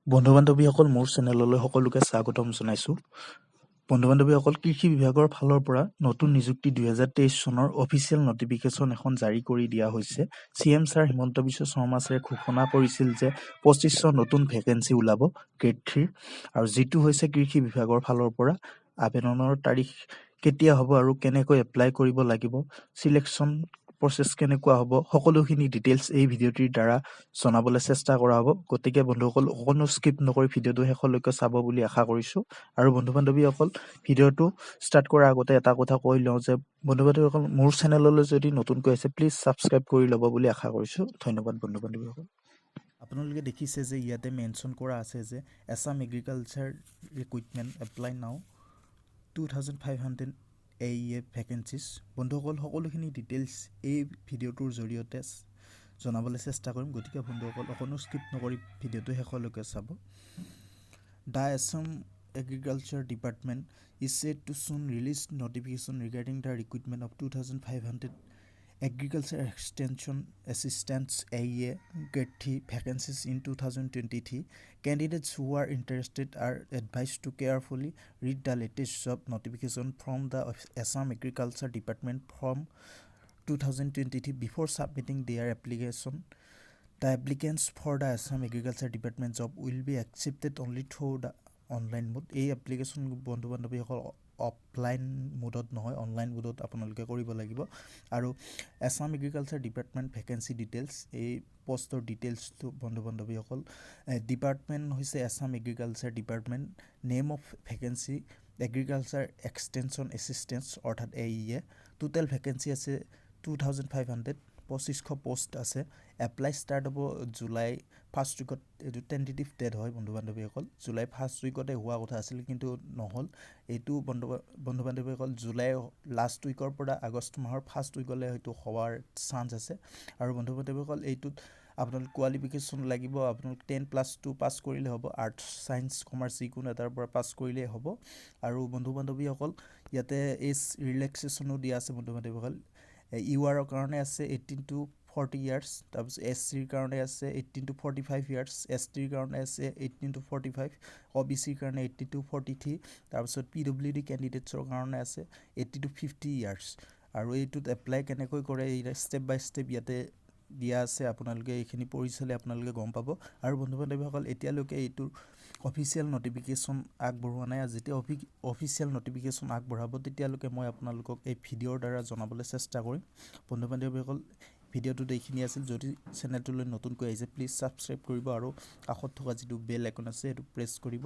বন্ধু-বান্ধৱীসকল মোৰ চেনেললৈ সকলোকে স্বাগতম জনাইছোঁ। বন্ধু-বান্ধৱীসকল কৃষি বিভাগৰ ফালৰ পৰা নতুন নিযুক্তি 2023 চনৰ অফিচিয়েল নটিফিকেশ্যন এখন জাৰি কৰি দিয়া হৈছে। CM ছাৰ হিমন্ত বিশ্ব শৰ্মা ছাৰে ঘোষণা কৰিছিল যে 2500 নতুন ভেকেঞ্চি ওলাব গ্ৰেড 3 আৰু যিটো হৈছে কৃষি বিভাগৰ ফালৰ পৰা আবেদনৰ তাৰিখ কেতিয়া হ'ব আৰু কেনেকৈ এপ্লাই কৰিব লাগিব, চিলেকশ্যন প্ৰচেছ কেনেকুৱা হ'ব, সকলোখিনি ডিটেইলছ এই ভিডিঅ'টিৰ দ্বাৰা জনাবলৈ চেষ্টা কৰা হ'ব। গতিকে বন্ধুসকল অকণো স্কিপ নকৰি ভিডিঅ'টো শেষলৈকে চাব বুলি আশা কৰিছোঁ। আৰু বন্ধু-বান্ধৱীসকল ভিডিঅ'টো ষ্টাৰ্ট কৰাৰ আগতে এটা কথা কৈ লওঁ যে বন্ধু-বান্ধৱীসকল মোৰ চেনেললৈ যদি নতুনকৈ আছে প্লিজ ছাবস্ক্ৰাইব কৰি ল'ব বুলি আশা কৰিছোঁ। ধন্যবাদ বন্ধু-বান্ধৱীসকল। আপোনালোকে দেখিছে যে ইয়াতে মেনশ্যন কৰা আছে যে আছাম এগ্ৰিকালচাৰ ৰিক্ৰুইটমেণ্ট এপ্লাই নাও 2500 AEA ভেকেঞ্চিজ। বন্ধুসকল সকলোখিনি ডিটেইলছ এই ভিডিঅ'টোৰ জৰিয়তে জনাবলৈ চেষ্টা কৰিম। গতিকে বন্ধুসকল অকণো স্কিপ নকৰি ভিডিঅ'টো শেষলৈকে চাব। The Assam Agriculture Department is said to soon release notification regarding the recruitment of 2,500 agriculture extension assistants AEA grade 3 vacancies in 2023. Candidates who are interested are advised to carefully read the latest job notification from the Assam Agriculture Department from 2023 before submitting their application. The applicants for the Assam Agriculture Department job will be accepted only through the online mode. এই application বন্ধু-বান্ধৱীসকল offline মোডত নহয়, online মোডত আপোনালোকে কৰিব লাগিব। আৰু Assam agriculture department vacancy details, এই পষ্টৰ ডিটেইলছটো বন্ধু-বান্ধৱীসকল ডিপাৰ্টমেণ্ট হৈছে Assam agriculture department, name of vacancy agriculture extension assistants অৰ্থাৎ AEA। টোটেল ভেকেঞ্চি আছে 2500, 2500 পোষ্ট আছে। এপ্লাই ষ্টাৰ্ট হ'ব জুলাই ফাৰ্ষ্ট উইকত। এইটো টেণ্টেটিভ ডেট হয় বন্ধু-বান্ধৱীসকল, জুলাই ফাৰ্ষ্ট উইকতে হোৱা কথা আছিল কিন্তু নহ'ল। এইটো বন্ধু-বান্ধৱীসকল জুলাই লাষ্ট উইকৰ পৰা আগষ্ট মাহৰ ফাৰ্ষ্ট উইকলৈ হয়তো হোৱাৰ চান্স আছে। আৰু বন্ধু-বান্ধৱীসকল এইটোত আপোনালোক কোৱালিফিকেশ্যন লাগিব, আপোনালোক 10+2 পাছ কৰিলে হ'ব, আৰ্টছ ছায়েন্স কমাৰ্চ যিকোনো এটাৰ পৰা পাছ কৰিলেই হ'ব। আৰু বন্ধু-বান্ধৱীসকল ইয়াতে এজ ৰিলেক্সেশ্যনো দিয়া আছে বন্ধু-বান্ধৱীসকল। URৰ কাৰণে আছে 18 to 40 ইয়াৰ্ছ, তাৰপিছত SCৰ কাৰণে আছে 18 to 45 ইয়াৰ্ছ, STৰ কাৰণে আছে 18 to 45, OBCৰ কাৰণে 18 to 43, তাৰপিছত PWD কেণ্ডিডেটছৰ কাৰণে আছে 80 to 50 ইয়াৰ্ছ। আৰু এইটোত এপ্লাই কেনেকৈ কৰে এই ষ্টেপ বাই ষ্টেপ ইয়াতে দিয়া আছে, আপোনালোকে এইখিনি পঢ়ি চালে আপোনালোকে গম পাব। আৰু বন্ধু-বান্ধৱীসকল এতিয়ালৈকে এইটোৰ অফিচিয়েল নটিফিকেশ্যন আগবঢ়োৱা নাই। যেতিয়া অফিচিয়েল নটিফিকেশ্যন আগবঢ়াব তেতিয়ালৈকে মই আপোনালোকক এই ভিডিঅ'ৰ দ্বাৰা জনাবলৈ চেষ্টা কৰিম। বন্ধু-বান্ধৱীসকল ভিডিঅ'টোত এইখিনি আছিল। যদি চেনেলটোলৈ নতুনকৈ আহিছে প্লিজ ছাবস্ক্ৰাইব কৰিব আৰু কাষত থকা যিটো বেল আইকন আছে সেইটো প্ৰেছ কৰিব।